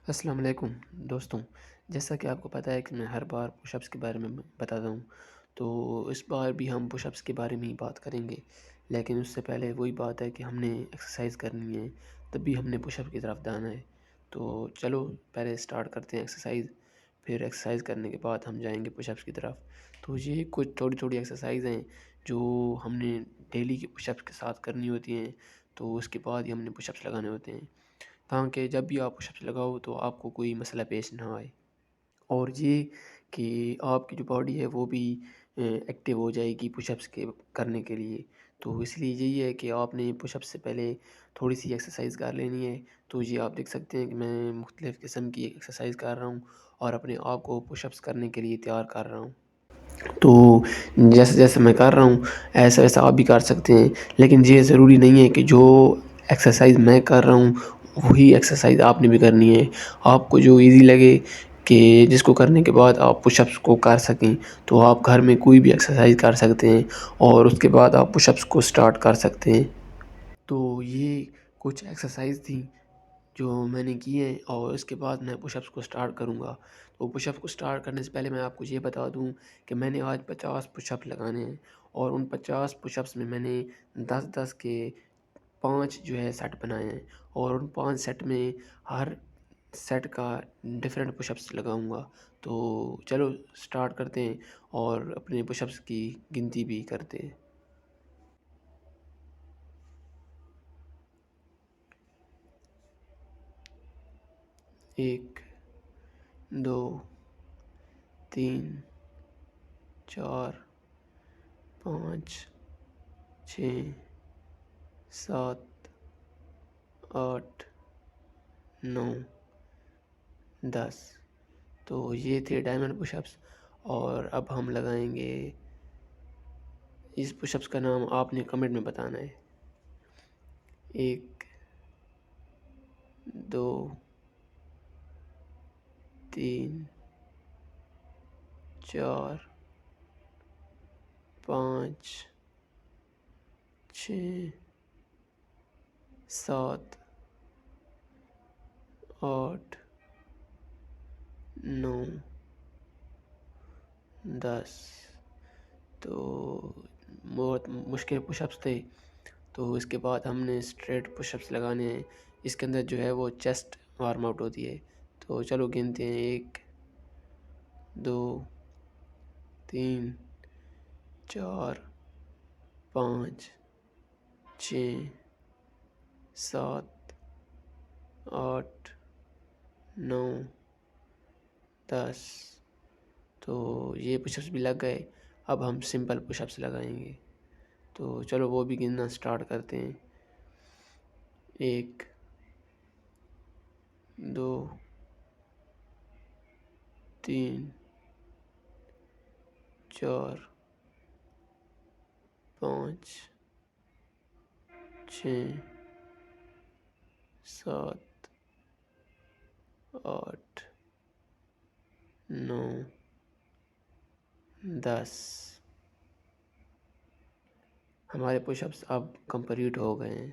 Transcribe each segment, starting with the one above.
السلام علیکم دوستوں، جیسا کہ آپ کو پتہ ہے کہ میں ہر بار پش اپس کے بارے میں بتاتا ہوں، تو اس بار بھی ہم پش اپس کے بارے میں ہی بات کریں گے۔ لیکن اس سے پہلے وہی بات ہے کہ ہم نے ایکسرسائز کرنی ہے، تب بھی ہم نے پش اپ کی طرف جانا ہے۔ تو چلو پہلے سٹارٹ کرتے ہیں ایکسرسائز، پھر ایکسرسائز کرنے کے بعد ہم جائیں گے پش اپس کی طرف۔ تو یہ کچھ تھوڑی تھوڑی ایکسرسائز ہیں جو ہم نے ڈیلی کے پش اپس کے ساتھ کرنی ہوتی ہیں، تو اس کے بعد ہی ہم نے پش اپس لگانے ہوتے ہیں، تاکہ جب بھی آپ پش اپس لگاؤ تو آپ کو کوئی مسئلہ پیش نہ آئے، اور یہ کہ آپ کی جو باڈی ہے وہ بھی ایکٹیو ہو جائے گی پش اپس کے کرنے کے لیے۔ تو اس لیے یہی ہے کہ آپ نے پش اپس سے پہلے تھوڑی سی ایکسرسائز کر لینی ہے۔ تو یہ آپ دیکھ سکتے ہیں کہ میں مختلف قسم کی ایکسرسائز کر رہا ہوں اور اپنے آپ کو پش اپس کرنے کے لیے تیار کر رہا ہوں۔ تو جیسے جیسے میں کر رہا ہوں ایسا ایسا آپ بھی کر سکتے ہیں، لیکن یہ ضروری نہیں ہے کہ جو ایکسرسائز میں کر رہا ہوں وہی ایکسرسائز آپ نے بھی کرنی ہے۔ آپ کو جو ایزی لگے کہ جس کو کرنے کے بعد آپ پش اپس کو کر سکیں، تو آپ گھر میں کوئی بھی ایکسرسائز کر سکتے ہیں اور اس کے بعد آپ پش اپس کو سٹارٹ کر سکتے ہیں۔ تو یہ کچھ ایکسرسائز تھیں جو میں نے کی ہیں، اور اس کے بعد میں پش اپس کو سٹارٹ کروں گا۔ تو پش اپ کو سٹارٹ کرنے سے پہلے میں آپ کو یہ بتا دوں کہ میں نے آج 50 پش اپ لگانے ہیں، اور ان 50 پش اپس میں نے 10 کے 5 جو ہے سیٹ بنائے ہیں، اور ان 5 سیٹ میں ہر سیٹ کا ڈفرینٹ پش اپس لگاؤں گا۔ تو چلو سٹارٹ کرتے ہیں اور اپنے پش اپس کی گنتی بھی کرتے ہیں۔ 1 2 3 4 5 6 7 8 9 10۔ تو یہ تھے ڈائمنڈ پش اپس، اور اب ہم لگائیں گے اس پش اپس کا نام آپ نے کمنٹ میں بتانا ہے۔ 1 2 3 4 5 6 7 8 9 10۔ تو بہت مشکل پش اپس تھے، تو اس کے بعد ہم نے اسٹریٹ پش اپس لگانے ہیں۔ اس کے اندر جو ہے وہ چیسٹ وارم آؤٹ ہوتی ہے۔ تو چلو گنتے ہیں 1 2 3 4 5 6 7 8 9 10۔ تو یہ پش اپس بھی لگ گئے، اب ہم سمپل پش اپس لگائیں گے۔ تو چلو وہ بھی گننا سٹارٹ کرتے ہیں۔ 1 2 3 4 5 6 7 8 9 10۔ ہمارے پش اپس اب کمپلیٹ ہو گئے ہیں۔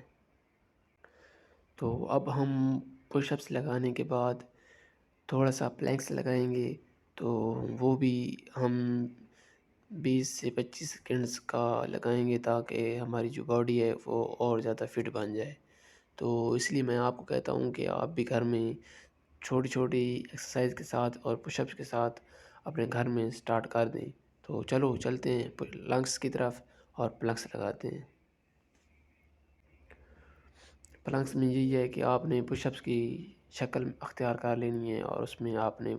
تو اب ہم پش اپس لگانے کے بعد تھوڑا سا پلینکس لگائیں گے، تو وہ بھی ہم 20 سے 25 سیکنڈز کا لگائیں گے، تاکہ ہماری جو باڈی ہے وہ اور زیادہ فٹ بن جائے۔ تو اس لیے میں آپ کو کہتا ہوں کہ آپ بھی گھر میں چھوٹی چھوٹی ایکسرسائز کے ساتھ اور پش اپس کے ساتھ اپنے گھر میں سٹارٹ کر دیں۔ تو چلو چلتے ہیں لنگس کی طرف اور پلنکس لگاتے ہیں۔ پلنکس میں یہی ہے کہ آپ نے پش اپس کی شکل اختیار کر لینی ہے، اور اس میں آپ نے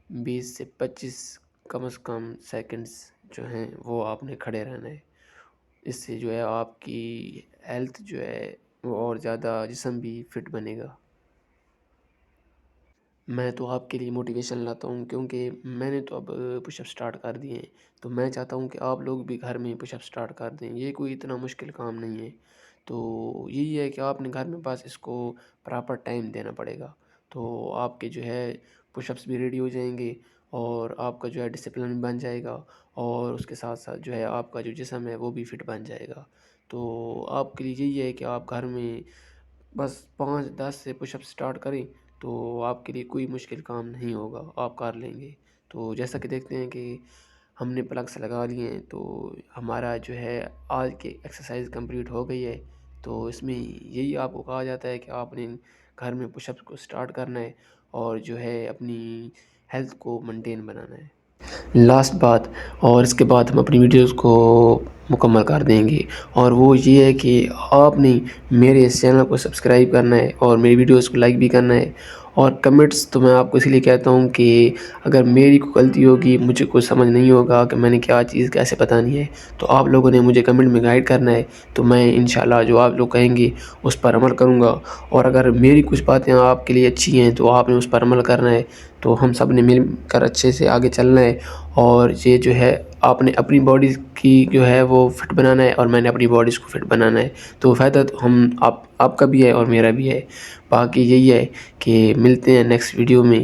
20 سے 25 کم از کم سیکنڈز جو ہیں وہ آپ نے کھڑے رہنا ہے۔ اس سے جو ہے آپ کی ہیلتھ جو ہے وہ اور زیادہ، جسم بھی فٹ بنے گا۔ میں تو آپ کے لیے موٹیویشن لاتا ہوں، کیونکہ میں نے تو اب پش اپ سٹارٹ کر دیے ہیں، تو میں چاہتا ہوں کہ آپ لوگ بھی گھر میں پش اپ سٹارٹ کر دیں۔ یہ کوئی اتنا مشکل کام نہیں ہے، تو یہی ہے کہ آپ نے گھر میں بس اس کو پراپر ٹائم دینا پڑے گا، تو آپ کے جو ہے پش اپس بھی ریڈی ہو جائیں گے، اور آپ کا جو ہے ڈسپلن بھی بن جائے گا، اور اس کے ساتھ ساتھ جو ہے آپ کا جو جسم ہے وہ بھی فٹ بن جائے گا۔ تو آپ کے لیے یہی ہے کہ آپ گھر میں بس 5 10 سے پش اپ سٹارٹ کریں، تو آپ کے لیے کوئی مشکل کام نہیں ہوگا، آپ کر لیں گے۔ تو جیسا کہ دیکھتے ہیں کہ ہم نے پلگس لگا لیے ہیں، تو ہمارا جو ہے آج کی ایکسرسائز کمپلیٹ ہو گئی ہے۔ تو اس میں یہی آپ کو کہا جاتا ہے کہ آپ نے گھر میں پش اپس کو سٹارٹ کرنا ہے اور جو ہے اپنی ہیلتھ کو مینٹین بنانا ہے۔ لاسٹ بات، اور اس کے بعد ہم اپنی ویڈیوز کو مکمل کر دیں گے، اور وہ یہ ہے کہ آپ نے میرے اس چینل کو سبسکرائب کرنا ہے اور میری ویڈیوز کو لائک بھی کرنا ہے، اور کمنٹس تو میں آپ کو اس لیے کہتا ہوں کہ اگر میری کوئی غلطی ہوگی، مجھے کچھ سمجھ نہیں ہوگا کہ میں نے کیا چیز کیسے بتانی ہے، تو آپ لوگوں نے مجھے کمنٹ میں گائیڈ کرنا ہے، تو میں انشاءاللہ جو آپ لوگ کہیں گے اس پر عمل کروں گا۔ اور اگر میری کچھ باتیں آپ کے لیے اچھی ہیں تو آپ نے اس پر عمل کرنا ہے، تو ہم سب نے مل کر اچھے سے آگے چلنا ہے۔ اور یہ جو ہے آپ نے اپنی باڈی کی جو ہے وہ فٹ بنانا ہے، اور میں نے اپنی باڈیز کو فٹ بنانا ہے، تو فائدہ تو آپ کا بھی ہے اور میرا بھی ہے۔ باقی یہی ہے کہ ملتے ہیں نیکسٹ ویڈیو میں۔